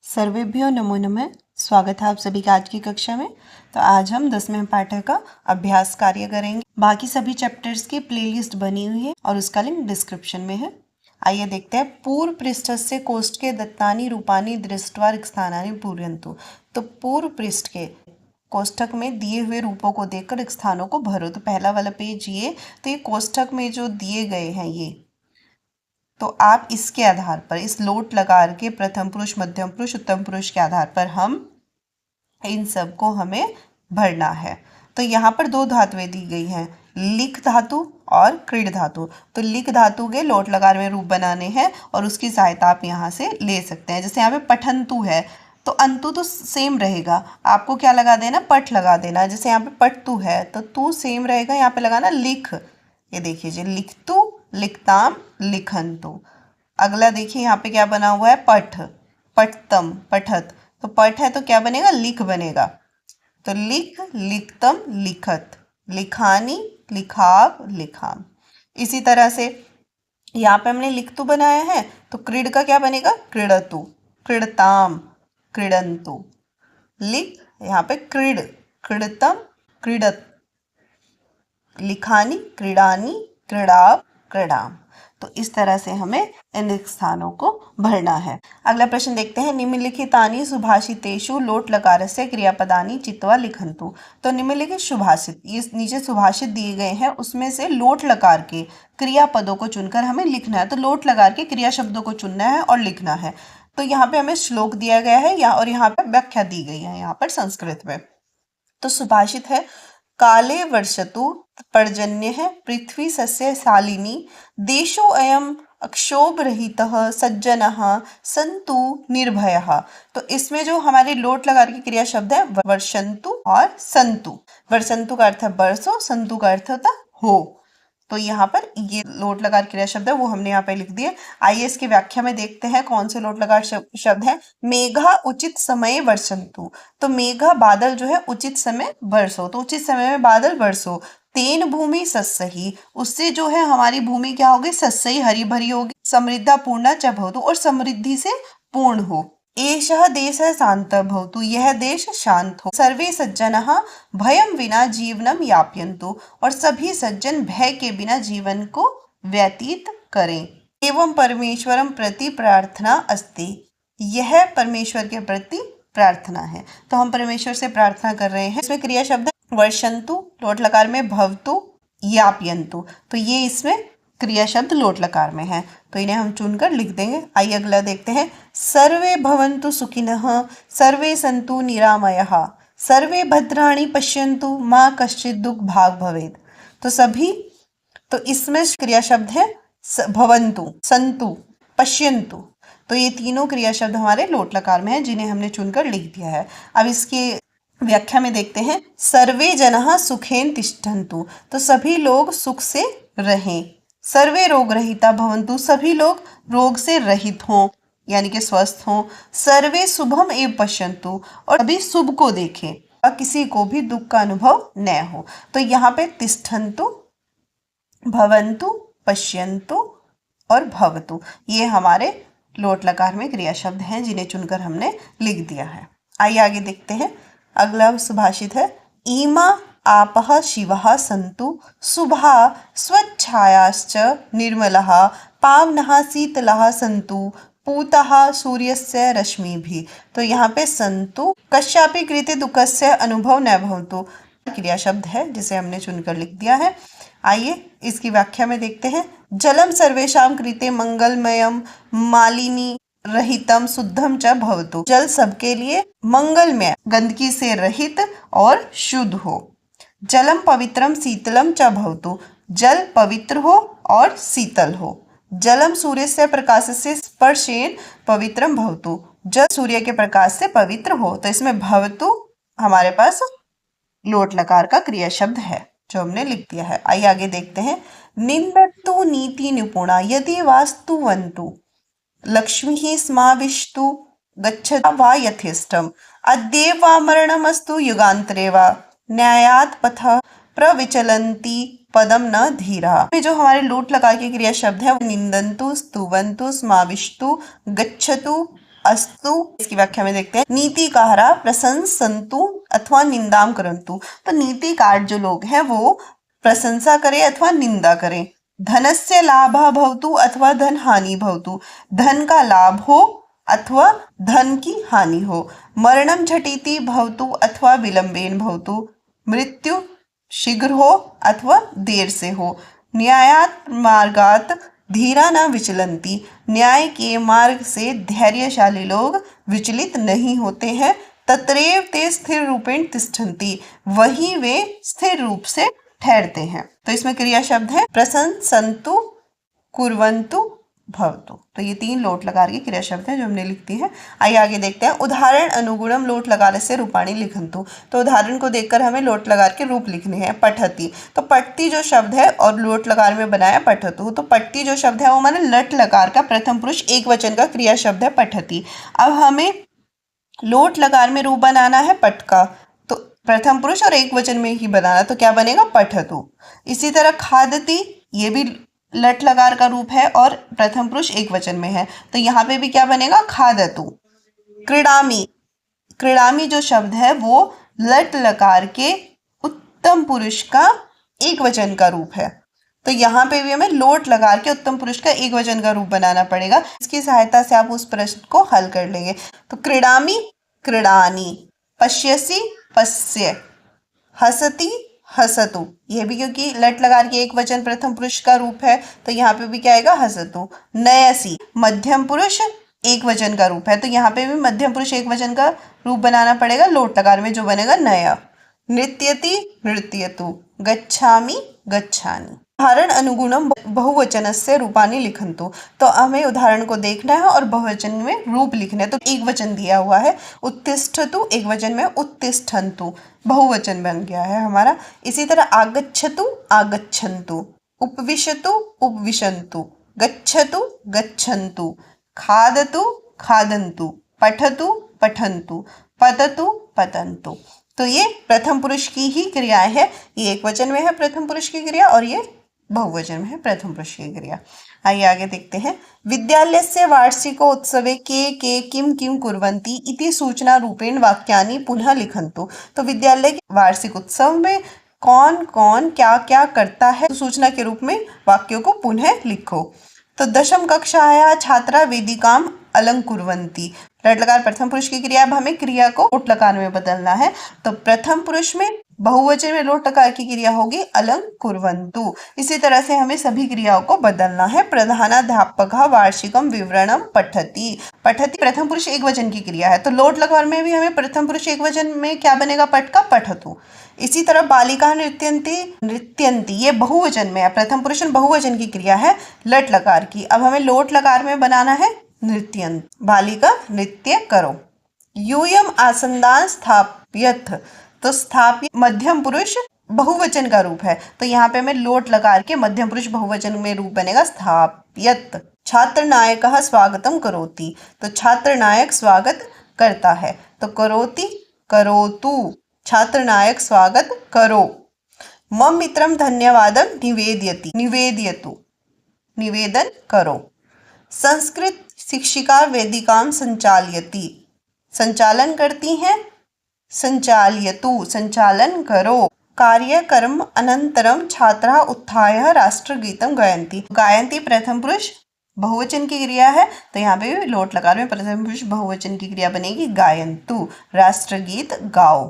सर्वेभ्यो नमो नमः। स्वागत है आप सभी का आज की कक्षा में। तो आज हम 10वें पाठ का अभ्यास कार्य करेंगे। बाकी सभी चैप्टर्स की प्लेलिस्ट बनी हुई है और उसका लिंक डिस्क्रिप्शन में है। आइए देखते हैं। पूर्व पृष्ठस्य कोष्ठके दत्तानि रूपानि दृष्ट्वा रिक्स्थानानि पूरयन्तु। तो पूर्व पृष्ठ के कोष्ठक में दिए हुए रूपों को देखकर रिक्त स्थानों को भरो। तो पहला वाला पेज ये, तो ये कोष्ठक में जो दिए गए हैं ये, तो आप इसके आधार पर इस लोट लगा के प्रथम पुरुष, मध्यम पुरुष, उत्तम पुरुष के आधार पर हम इन सब को हमें भरना है। तो यहाँ पर दो धातुएं दी गई हैं, लिख धातु और क्रीड धातु। तो लिख धातु के लोट लकार में रूप बनाने हैं और उसकी सहायता आप यहाँ से ले सकते हैं। जैसे यहाँ पे पठंतु है तो अंतु तो सेम रहेगा, आपको क्या लगा देना, पठ लगा देना। जैसे यहाँ पे पठतु है तो तू सेम रहेगा, यहाँ पे लगाना लिख। ये देखिए लिखतु, लिखताम, लिखंतु। अगला देखिए यहाँ पे क्या बना हुआ है, पठ, पठतम, पठत। तो पठ है तो क्या बनेगा, लिख बनेगा। तो लिख, लिखतम, लिखत, लिखानी, लिखाव, लिखाम। इसी तरह से यहाँ पे हमने लिखतु बनाया है तो क्रीड का क्या बनेगा, क्रीडतु, क्रीडताम, क्रीडंतु। लिख यहाँ पे क्रीड, क्रीडतम, क्रीडत, लिखानी, क्रीडानी, क्रीडाव, क्रीडाम। तो इस तरह से हमें इन स्थानों को भरना है। अगला प्रश्न देखते हैं। निम्नलिखितानि सुभाषितेषु लोट लकारस्य क्रियापदानि चित्वा लिखन्तु। तो निम्नलिखित सुभाषित, ये नीचे सुभाषित दिए गए हैं, उसमें से लोट लकार के क्रियापदों को चुनकर हमें लिखना है। तो लोट लकार के क्रिया शब्दों को चुनना है और लिखना है। तो यहाँ पे हमें श्लोक दिया गया है और यहाँ पे व्याख्या दी गई है यहाँ पर संस्कृत में। तो सुभाषित है, काले वर्षतु पर्जन्य है, पृथ्वी सस्य शालिनी, देशो अयम अक्षोभ रहितः, सज्जनः संतु निर्भयः। तो इसमें जो हमारे लोट लगा के क्रिया शब्द है वर्षंतु और संतु। वर्षंतु का अर्थ है बरसो, संतु का अर्थ होता हो। तो यहाँ पर ये लोट लगार क्रिया शब्द है वो हमने यहाँ पे लिख दिए। आइए इसकी व्याख्या में देखते हैं कौन से लोट लगार शब्द है। मेघा उचित समय वर्षंतु। तो मेघा बादल जो है उचित समय बरसो, तो उचित समय में बादल बरसो। तेन भूमि सस्यही, उससे जो है हमारी भूमि क्या होगी, सस्यही, हरी भरी होगी। समृद्धा पूर्णा च भवतु, और समृद्धि से पूर्ण हो। एषः देशः शान्तः भवतु, यह देश शांत हो। सर्वे सज्जनः भयं विना जीवनम यापयन्तु, और सभी सज्जन भय के बिना जीवन को व्यतीत करें। एवं परमेश्वरं प्रति प्रार्थना अस्ति, यह परमेश्वर के प्रति प्रार्थना है। तो हम परमेश्वर से प्रार्थना कर रहे हैं। इसमें क्रिया शब्द है वर्षंतु, लोट लकार में भवतु, यापयन्तु। तो ये इसमें क्रिया शब्द लोट लकार में है, तो इन्हें हम चुनकर लिख देंगे। आइए अगला देखते हैं। सर्वे भवन्तु सुखिनः, सर्वे सन्तु निरामयः, सर्वे भद्राणि पश्यन्तु, मा कश्चित् दुःख भाग् भवेत्। तो सभी, तो इसमें क्रिया शब्द है भवन्तु, सन्तु, पश्यन्तु। तो ये तीनों क्रिया शब्द हमारे लोट लकार में है जिन्हें हमने चुनकर लिख दिया है। अब इसकी व्याख्या में देखते हैं। सर्वे जनः सुखेन तिष्ठन्तु, तो सभी लोग सुख से रहें। सर्वे रोग रहिता भवन्तु, सभी लोग रोग से रहित हों यानी कि स्वस्थ हों। सर्वे शुभम एव पश्यन्तु, और सभी शुभ को देखें और किसी को भी दुख का अनुभव न हो। तो यहाँ पे तिष्ठन्तु, भवन्तु, पश्यन्तु और भवतु, ये हमारे लोट लकार में क्रिया शब्द हैं जिन्हें चुनकर हमने लिख दिया है। आइए आगे देखते हैं। अगला सुभाषित है। इमा आपः शिवः सन्तु, शुभा स्वच्छायाश्च निर्मलः, पावनः शीतलः सन्तु, पूतः सूर्यस्य रश्मिभिः। तो यहाँ पे सन्तु कस्यापि कृते दुःखस्य अनुभव न भवतु क्रिया शब्द है जिसे हमने चुनकर लिख दिया है। आइए इसकी व्याख्या में देखते हैं। जलम सर्वेषां कृते मंगलमयम मालिनी रहितम शुद्धम च भवतु, जल सबके लिए मंगलमय, गंदगी से रहित और शुद्ध हो। जलम पवित्रम शीतलम च भवतु, जल पवित्र हो और शीतल हो। जलम सूर्य से प्रकाश से स्पर्शेन पवित्रम भवतु, जल सूर्य के प्रकाश से पवित्र हो। तो इसमें भवतु हमारे पास लोट लकार का क्रिया शब्द है जो हमने लिख दिया है। आइए आगे देखते हैं। निंदतु नीति निपुणा, यदि वास्तुवन्तु, लक्ष्मी स्माविष्टु, गच्छता वा यथेष्टम, अद्येव वा मरणमस्तु, युगान्तरे वा न्यायात् पथ प्रविचलन्ति पदम न धीरा। जो हमारे लोट लगा के क्रिया शब्द है, निंदन्तु, स्तुवन्तु, स्माविष्टु, गच्छतु, अस्तु। इसकी व्याख्या में देखते हैं, नीतिकारा प्रशंसन्तु अथवा निंदाम करन्तु। तो नीतिकार जो लोग हैं वो प्रशंसा करें अथवा निंदा करें। धनस्य लाभः भवतु अथवा धन हानि भवतु, धन का लाभ हो अथवा धन की हानि हो। मरणम झटिति भवतु अथवा विलंबेन भवतु, मृत्यु शीघ्र हो अथवा देर से हो। न्यायात् मार्गात् धीरा न विचलन्ति, न्याय के मार्ग से धैर्यशाली लोग विचलित नहीं होते हैं। तत्रैव ते स्थिर रूपेण तिष्ठन्ति, वही वे स्थिर रूप से ठहरते हैं। तो इसमें क्रिया शब्द है प्रशंसन्तु, कुर्वन्तु, भवतु। तो ये 3 लोट लकार के क्रिया शब्द हैं जो हमने लिख दी है। आइए आगे देखते हैं, उदाहरण अनुगुणम लोट लकारस्य रूपाणि लिखन्तु। तो उदाहरण को देखकर हमें लोट लकार के रूप लिखने हैं। पठति, तो पठति जो शब्द है और लोट लकार में बनाया पठतु। तो पठति जो शब्द है वो हमारे लट लकार का प्रथम पुरुष एक वचन का क्रिया शब्द है पठति। अब हमें लोट लकार में रूप बनाना है पट का, तो प्रथम पुरुष और एक वचन में ही बनाना, तो क्या बनेगा पठतु। इसी तरह खादति, ये भी लट लकार का रूप है और प्रथम पुरुष एक वचन में है, तो यहाँ पे भी क्या बनेगा खादतु। क्रीडामी, क्रीडामी जो शब्द है वो लट लकार के उत्तम पुरुष का एक वचन का रूप है, तो यहाँ पे भी हमें लोट लकार के उत्तम पुरुष का एक वचन का रूप बनाना पड़ेगा। इसकी सहायता से आप उस प्रश्न को हल कर लेंगे। तो क्रीडामी क्रीडानी, पश्यसि पश्य, हसति हसतु, यह भी क्योंकि लट लकार के एक वचन प्रथम पुरुष का रूप है, तो यहाँ पे भी क्या आएगा हसतु। नयसी, मध्यम पुरुष एक वचन का रूप है, तो यहाँ पे भी मध्यम पुरुष एक वचन का रूप बनाना पड़ेगा लोट लकार में, जो बनेगा नय। नृत्यति नृत्यतु, गच्छामि गच्छानि। उदाहरण अनुगुणम बहुवचनस्य रूपाणि लिखन्तु। तो हमें उदाहरण को देखना है और बहुवचन में रूप लिखना है। तो एक वचन दिया हुआ है उत्तिष्ठतु, एक वचन में उत्तिष्ठन्तु, बहुवचन बन गया है हमारा। इसी तरह आगच्छतु आगच्छन्तु, उपविशतु उपविशन्तु, गच्छतु गच्छन्तु, खादतु खादन्तु, पठतु पठन्तु, पततु पतन्तु। तो ये प्रथम पुरुष की ही क्रियाएं है। ये एक वचन में है प्रथम पुरुष की क्रिया और ये बहुवचन में है प्रथम पुरुष की क्रिया। आइए आगे देखते हैं, विद्यालयस्य वार्षिकोत्सवे के किम किम कुर्वन्ति इति सूचना रूपेण वाक्यानि पुनः लिखन्तु। तो विद्यालय के वार्षिक उत्सव में कौन कौन क्या क्या करता है, तो सूचना के रूप में वाक्यों को पुनः लिखो। तो दशम कक्षायाः छात्रा वेदिकाम अलंकुर्वन्ति, लट लकार प्रथम पुरुष की क्रिया। अब हमें क्रिया को लोट लकार में बदलना है, तो प्रथम पुरुष में बहुवचन में लोट लकार की क्रिया होगी अलंकुर्वन्तु। इसी तरह से हमें सभी क्रियाओं को बदलना है। प्रधानाध्यापकः वार्षिकम विवरणम पठति, पठति प्रथम पुरुष एक वचन की क्रिया है, तो लोट लकार में भी हमें प्रथम पुरुष एक वचन में क्या बनेगा पट का पठतु। इसी तरह बालिका नृत्यन्ति नृत्यन्ति, ये बहुवचन में है, प्रथम पुरुष बहुवचन की क्रिया है लट लकार की। अब हमें लोट लकार में बनाना है नृत्यन्त, बालिका नृत्य करो। यूयम आसन्दान स्थाप्यथ, तो स्थाप्य मध्यम पुरुष बहुवचन का रूप है, तो यहाँ पे हमें लोट लकार के मध्यम पुरुष बहुवचन में रूप बनेगा स्थाप्यत। छात्र नायकः स्वागतम करोति, तो छात्र नायक स्वागत करता है, तो करोति करोतु, छात्र नायक स्वागत करो। मम मित्रम धन्यवादम निवेदयति, निवेदयतु, निवेदन करो। संस्कृत शिक्षिका वेदिकाम संचालयति, संचालन करती हैं, संचालयतु, संचालन करो। कार्यक्रम अनंतरम छात्रा उत्थाय राष्ट्रगीतम गायन्ति, गायन्ति प्रथम पुरुष बहुवचन की क्रिया है, तो यहाँ पे भी लोट लकार में प्रथम पुरुष बहुवचन की क्रिया बनेगी गायन्तु, राष्ट्रगीत गाओ।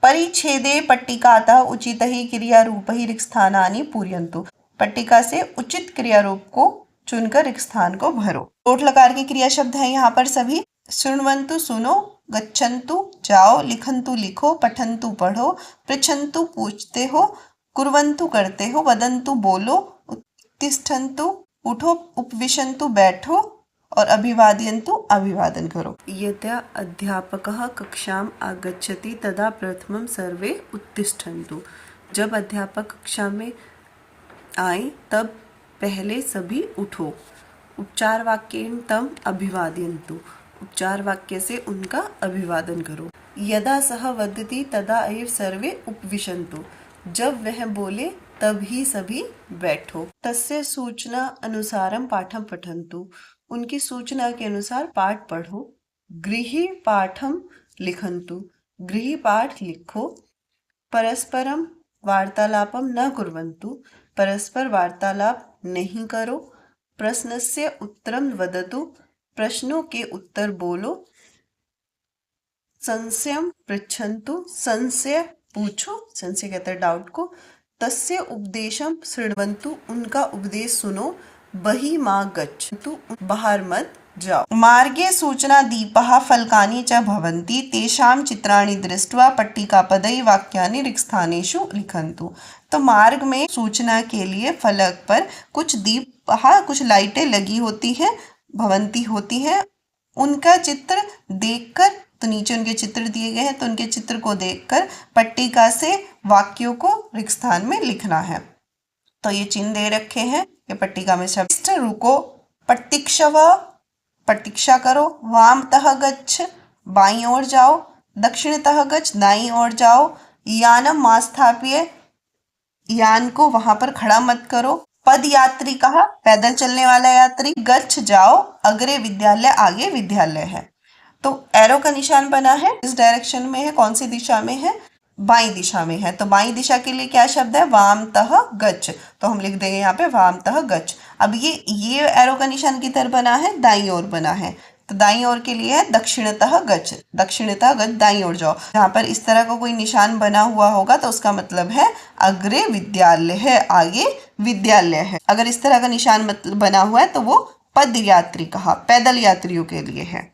परिच्छेदे पट्टिकातः उचित ही क्रिया रूप ही रिक्त स्थानानि पूरयन्तु, पट्टिका से उचित क्रिया रूप को चुनकर रिक्त स्थान को भरो। लोट लकार के क्रिया शब्द हैं यहाँ पर सभी। शृण्वन्तु सुनो, गच्छन्तु जाओ, लिखन्तु लिखो, पठन्तु पढ़ो, पृच्छन्तु पूछते हो, कुर्वन्तु करते हो, वदन्तु बोलो, उत्तिष्ठन्तु उठो, उपविशन्तु बैठो और अभिवादयन्तु अभिवादन करो। यदा अध्यापकः कक्षाम आगच्छति तदा प्रथमं सर्वे उत्तिष्ठन्तु, जब अध्यापक कक्षा में आए तब पहले सभी उठो। उपचार वाक्येन तम अभिवादयन्तु, उपचार वाक्य से उनका अभिवादन करो। यदा सः वदति तदा एव सर्वे उपविशन्तु, जब वह बोले तब ही सभी बैठो। तस्य सूचना अनुसारम पाठम पठन्तु, उनकी सूचना के अनुसार पाठ पढ़ो। गृहपाठं लिखन्तु, गृहपाठ लिखो। परस्परम वार्तालापं न कुर्वन्तु, परस्पर वार्तालाप नहीं करो। प्रश्नस्य उत्तरं वदतु, प्रश्नों के उत्तर बोलो। संशयं पृच्छन्तु, संशय पूछो, संशय कहते हैं डाउट को। तस्य उपदेशं शृण्वन्तु, उनका उपदेश सुनो। बहिः मा गच्छन्तु, बाहर मत जाओ। मार्गे सूचनादीपाः फलकानि च भवन्ति, तेषां चित्राणि दृष्ट्वा पट्टिकापदैः वाक्यानि रिक्तस्थानेषु लिखन्तु। तो मार्ग में सूचना के लिए फलक पर कुछ दीपाः, कुछ लाइटें लगी होती हैं, भवंती होती हैं, उनका चित्र देखकर, तो नीचे उनके चित्र दिए गए हैं, तो उनके चित्र को देखकर पट्टिका से वाक्यों को रिक्त स्थान में लिखना है। तो ये चिन्ह दे रखे हैं, ये पट्टिका में शब्द। रुको, प्रतीक्षव, प्रतीक्षा करो। वामतः गच्छ, बाईं ओर जाओ। दक्षिणतः गच्छ, दाईं ओर जाओ। यानम मा स्थाप्य, यान को वहां पर खड़ा मत करो। पद यात्री कहा, पैदल चलने वाला यात्री। गच्छ, जाओ। अग्रे विद्यालय, आगे विद्यालय है। तो एरो का निशान बना है, इस डायरेक्शन में है, कौन सी दिशा में है, बाईं दिशा में है। तो बाईं दिशा के लिए क्या शब्द है, वामतः गच्छ, तो हम लिख देंगे यहाँ पे वामतः गच्छ। अब ये एरो का निशान किधर बना है, दाईं ओर बना है, तो दाईं ओर के लिए है दक्षिणतः गच्छ, दक्षिणतः गच्छ, दाईं ओर जाओ। यहाँ पर इस तरह का कोई निशान बना हुआ होगा तो उसका मतलब है अग्रे विद्यालय है, आगे विद्यालय है। अगर इस तरह का निशान बना हुआ है तो वो पद यात्री कहा, पैदल यात्रियों के लिए है।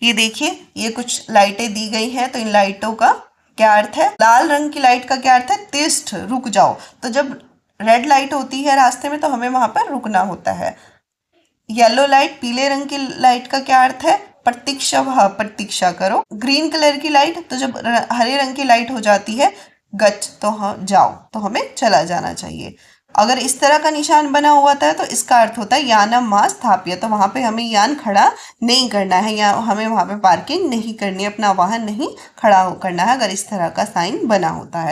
ये देखिए, ये कुछ लाइटें दी गई हैं, तो इन लाइटों का क्या अर्थ है। लाल रंग की लाइट का क्या अर्थ है, तिष्ठ, रुक जाओ। तो जब रेड लाइट होती है रास्ते में तो हमें वहां पर रुकना होता है। येलो लाइट, पीले रंग की लाइट का क्या अर्थ है, प्रतीक्षा, प्रतीक्षा करो। ग्रीन कलर की लाइट, तो जब हरे रंग की लाइट हो जाती है गच्छ, तो हम जाओ, तो हमें चला जाना चाहिए। अगर इस तरह का निशान बना हुआ था तो इसका अर्थ होता है यानम मा स्थाप्य, तो वहां पे हमें यान खड़ा नहीं करना है, या हमें वहां पे पार्किंग नहीं करनी है, अपना वाहन नहीं खड़ा करना है अगर इस तरह का साइन बना होता है।